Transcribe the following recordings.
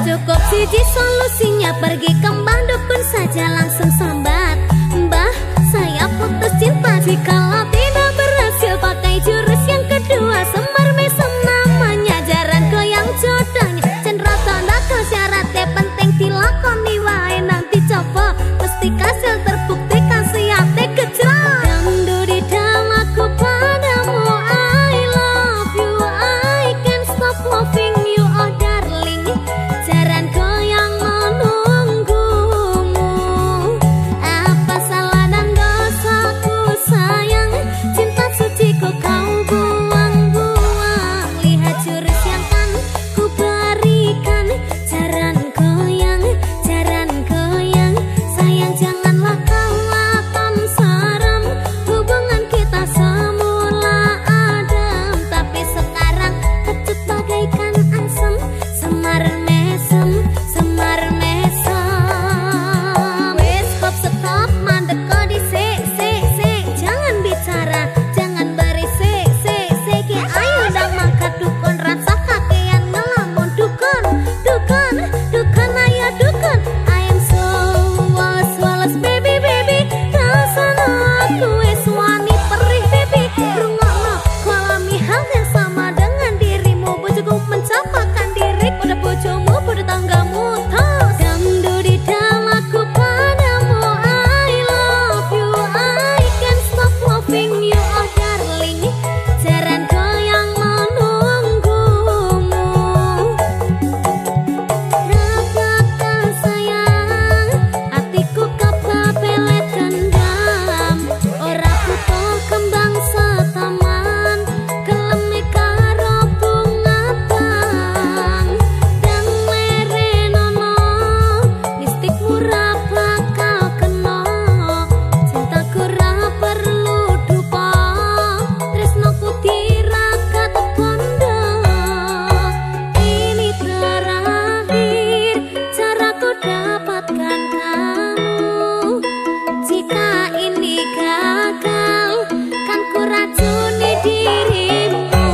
cukup siji solusinya, pergi kembang dukun saja langsung sambat. Mbah, saya putus cinta, jikalau tidak berhasil pakai jurus yang kedua. Semar mesem namanya, jaran goyang jodohnya. Cendera tanda kau syaratnya, penting dilakoni wae. Nanti coba mesti kasil terbukti kasih hati gejrot. Damdu di dalamku padamu, I love you, I can't stop loving you, oh darling. Jaran goyang menunggumu, apa salah dan dosaku sayang? Cinta suciku kau buang-buang. Lihat jurus yang kan ku berikan. Jaran goyang, sayang janganlah kau akan seram. Hubungan kita semula adem, tapi sekarang kecut bagaikan asam. Semar mesem, wes stop stop, mandek kau di se, jangan bicara, jangan berisik, ke ayo dang mangkat dukun, rasa kakean ngelamun dukun, ayo dukun. I am so walas baby, rasana aku wes wani perih baby. Rungokno ku alami hal yang sama dengan dirimu, bojoku mencapakan diri pada bojomu, pada tanggamu. Tos damdu di dalamku padamu, I love you, I can't stop loving you, oh darling. Jaran goyang menunggumu, rasakan sayang, hatiku kebabelet dendam. Ora butuh kembang setaman, keleme karo bunga bang. Dan merenono, mistik murah bakal kena. Cintaku ra perlu dupa, tresnoku tirakat bondo. Ini terakhir caraku dapatkan kamu. Jika ini gagal, kan ku racuni dirimu.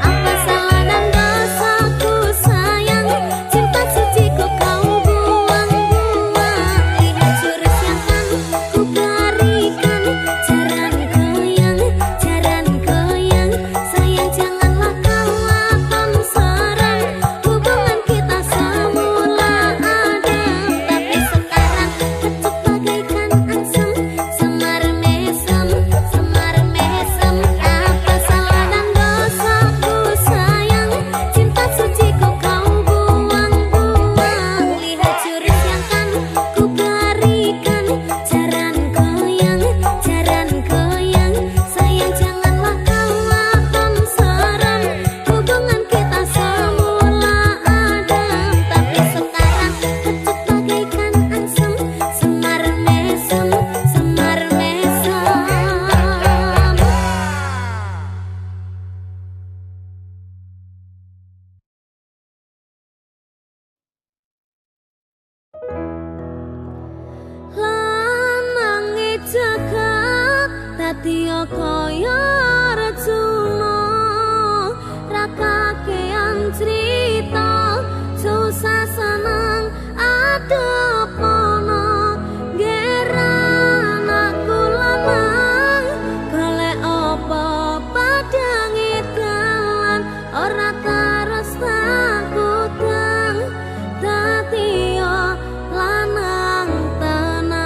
Apa salah dan dosaku sayang? Cinta suciku kau buang-buang. Lihat jurus yang kan ku berikan. Jaran goyang, sayang janganlah kau akan seram. Hubungan kita semula adem, tapi sekarang kecut bagaikan asam. Semar mesem, apa salah dan dosaku sayang? Cinta suciku kau buang-buang. Lihat jurus yang kan ku berikan. Jaran goyang, sayang janganlah kau akan seram. Hubungan kita semula adem, tapi sekarang kecut bagaikan asam. Semar mesem. Lanange jagat dadi kaya Arjuna, ra kakean crita, susah seneng adepono. Geran aku lanang, golek apa padange dalan, ora terus takutang dadi lanang tenang.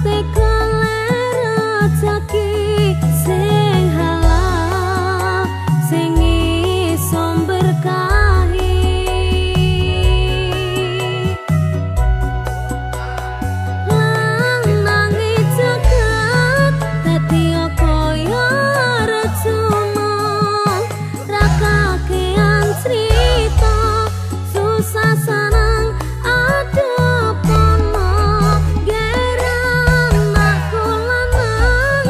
teka rezeki sing halal sing iso berkahi lang nangi jagat dadi kaya rejono ra kakean crita susah seneng adepono geran aku lanang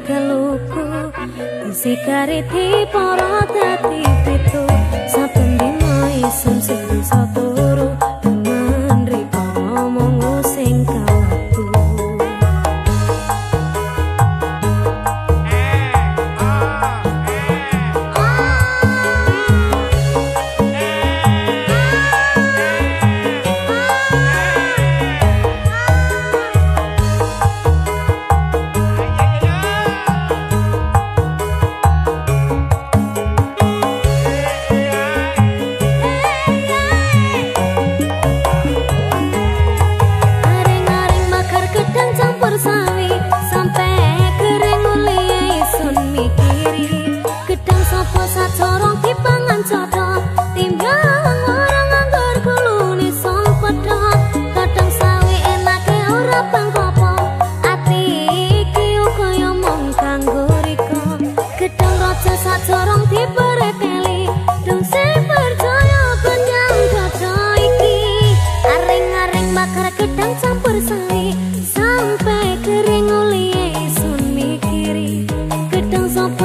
keluku disikari para dadi pitu saben dina isun sing bisa turu temen riko ngomong sing kawaku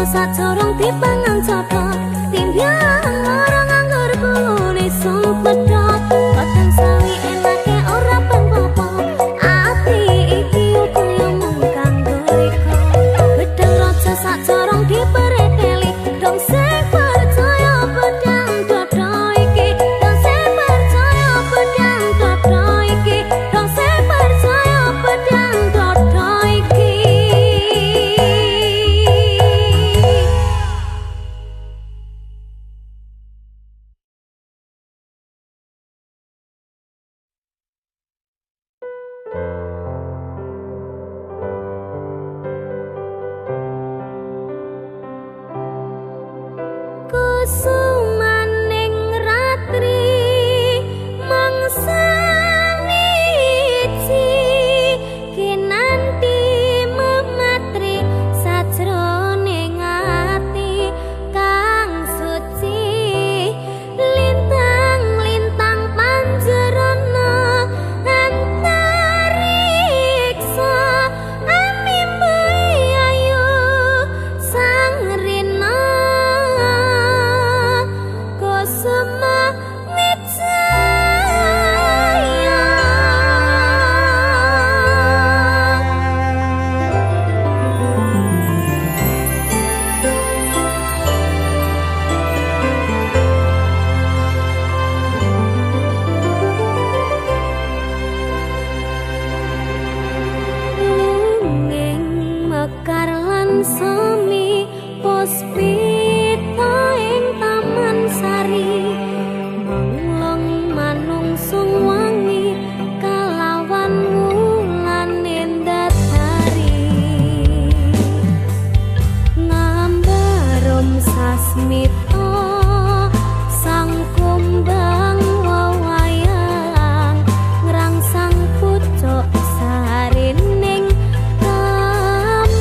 Sacorong dipangan coto timbyang orang anggur kulune sung pedhot kadang sawi enake ora pengpopo ati iki kaya mung kanggo riko bedang raja sacorong dipereteli dong sing percaya pedang dodo iki dong sing percaya pedang dodo iki dong sing percaya pedang dodo iki Kusumaning ratri mangsane iji kinanti mematri sajroning ati kang suci lintang-lintang panjerana antariksa amimbai ayu sang rina Kusuma Wijaya Lungeng mekar lan semi puspita ing taman sari manglong manungsung wangi kalawan wulan endasari ngambarum sasmita sang kumbang wawayang ngrangsang pucuk sarining kambang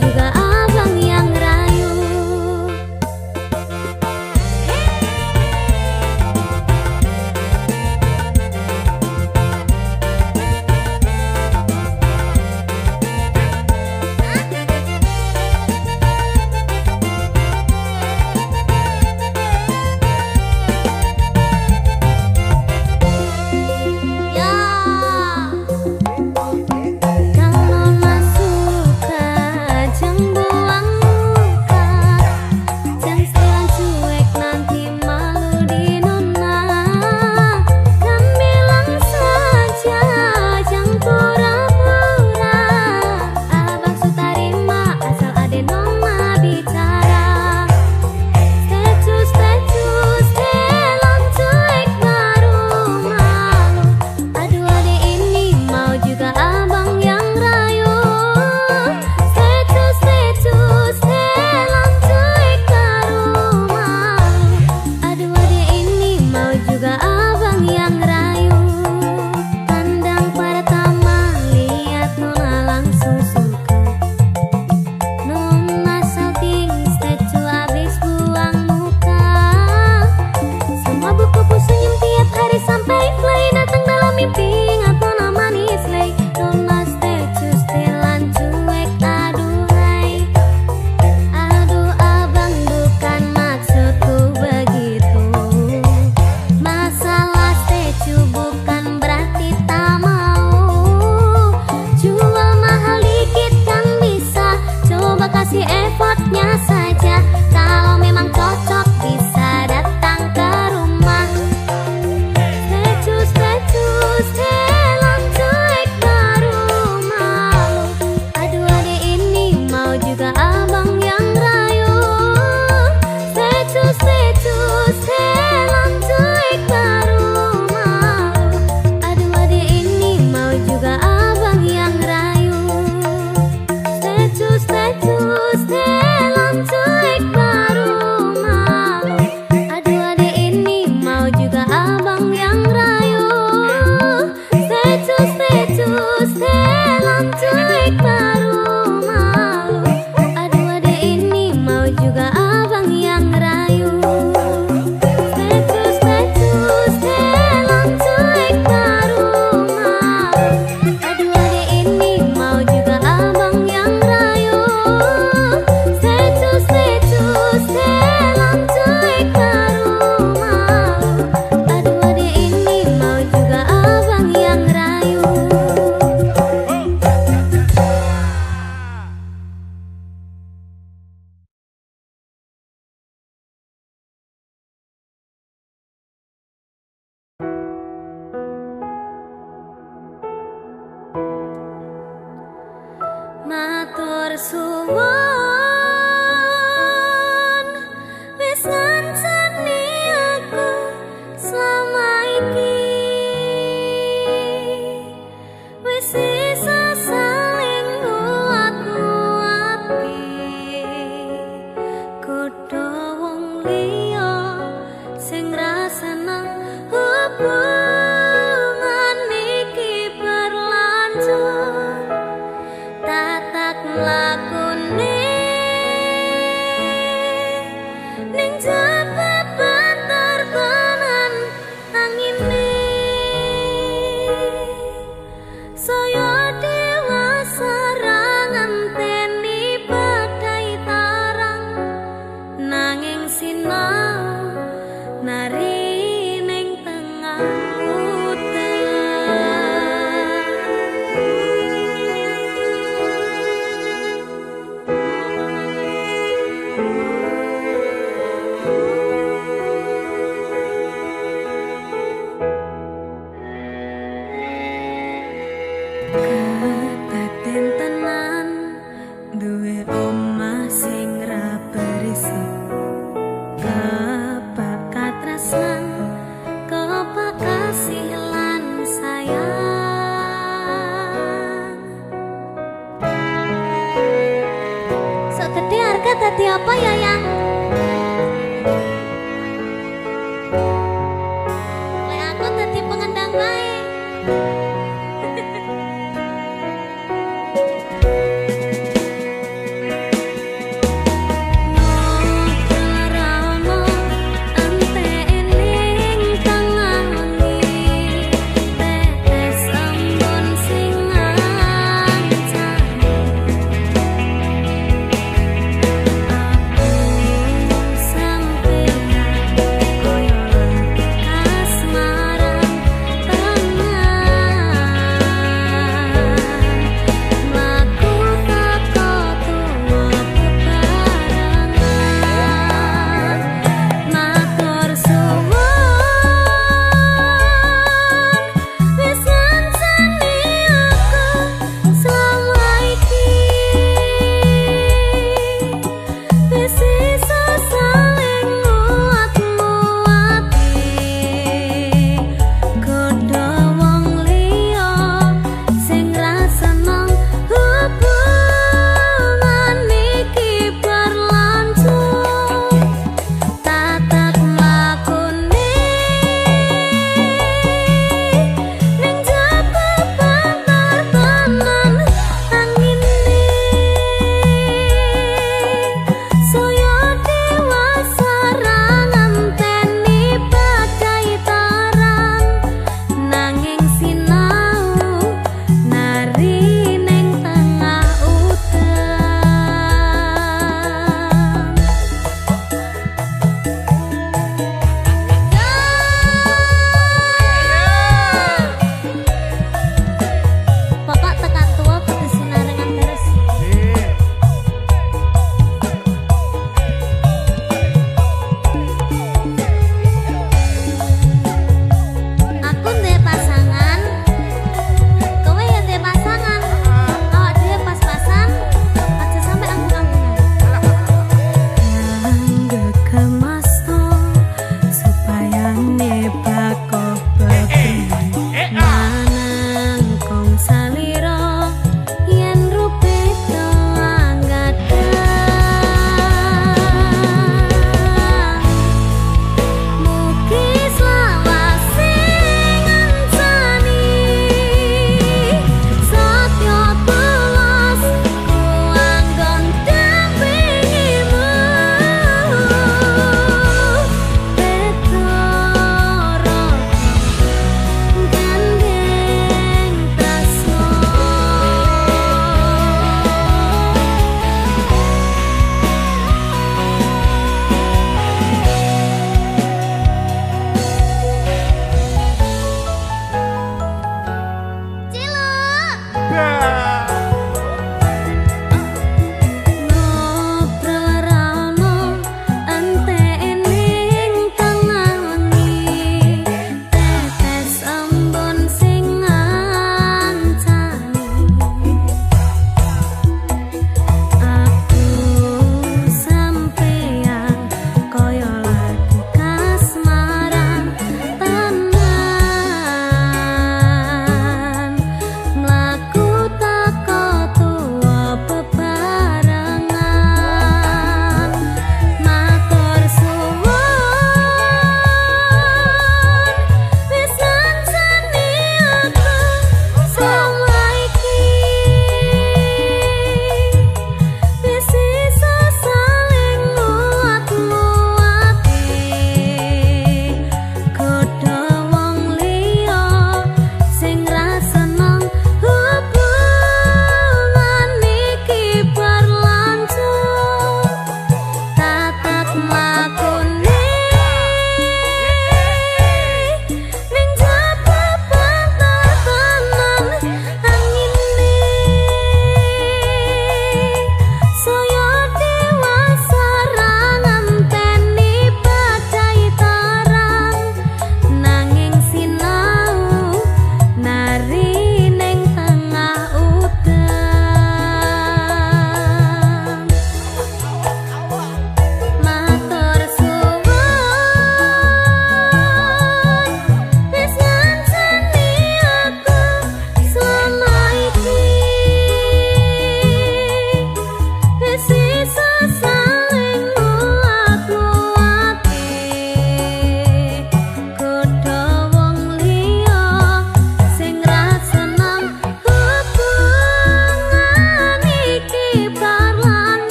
juga abang yang rayu. Effortnya saja, kalau memang cocok bisa datang ke rumah. Setelan cuek baru malu. Aduh adik ini mau juga abang yang rayu. Setelan cuek baru malu. Aduh adik ini mau juga abang yang rayu. Setelan cuek baru malu. Aduh adik ini mau juga abang yang rayu. Setelan cuek baru malu. Aduh adik ini mau juga abang yang rayu. Setelan cuek baru malu. Aduh adik ini mau juga abang yang rayu. Setelan cuek baru malu. Aduh adik ini mau juga abang yang rayu. Matur suwun wis ngancani aku selama iki. Wis isa saling nguat-nguati. Kudu wong liya sing rasana hubungan iki berlanjut. Tatak lakune ning jebaban tertenan angine. Saya dewasa ra ngenteni badai tarang, nanging sinau nari ning tengah kadaden tenan duwe omah sing ra berisik. Kebakat tresnan, kebakat kasih lan sayang. Sok gede harga dadi apa ya yang? Lek aku dadi pengendang wae.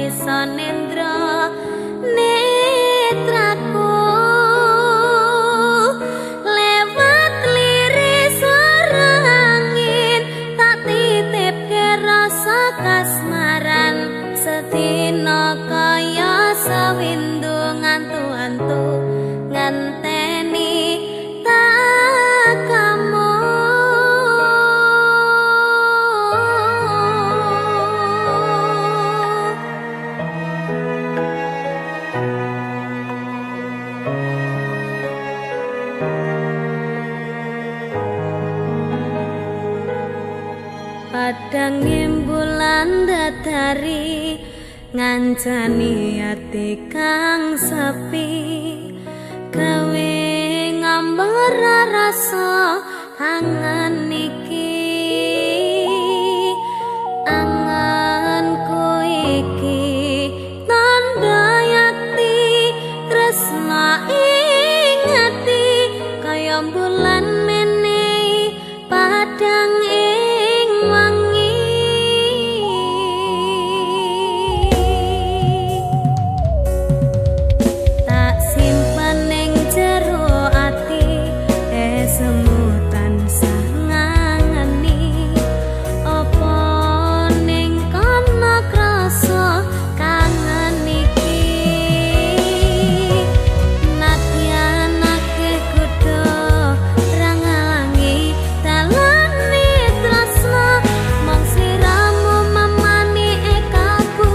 bisa nendra netraku lewat liris suara angin tak titipke rasa kasmaran sedina kaya sawindu ngantu-antu nganteni tak kamu. Padang bulan datari ngancani ati kang sepi gawe ngambar rasa angan iki anganku iki tanda yakti tresna ing ati kaya bulan menehi padang ing wangi tak simpen ning jero ati semutan sangangeni apa ning kono krasa kangen iki nadyan akeh kudu rangalangi dalane tresna mong sliramu mamani ekaku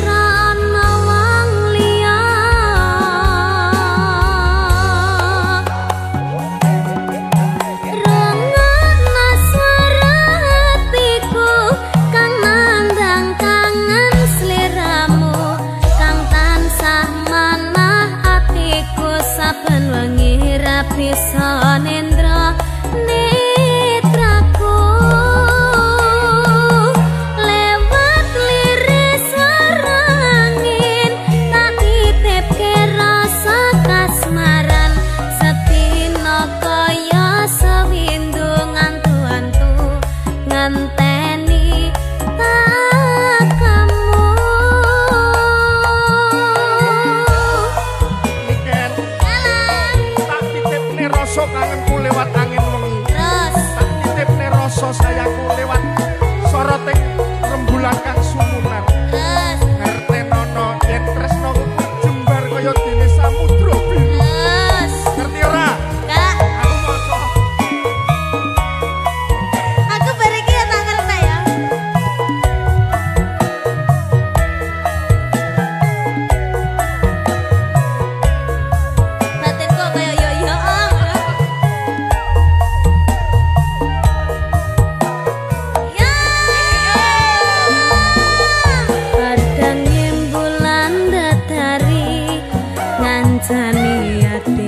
ra ana wong liya rungokna swara hatiku kang nandang kangen sliramu kang tansah manah atiku saben wengi ra bisa nendra netraku lewat liris suara angin tak titipke rasa kasmaran sedina kaya sawindu ngantu-antu nganteni tak kamu. Niken tak titipne rasa kangenku lewat angin wengi Terus tak titipne rasa sayangku lewat soroting rembulan kang sumunan terus ngertenono yen tresnaku jembar kaya dene samudra biru terus ngerti ora Kak, aku maca aku bareng ya tak ngerti ya. Batinku kayak yo-yo ya. Padang bulan datari ngancani ati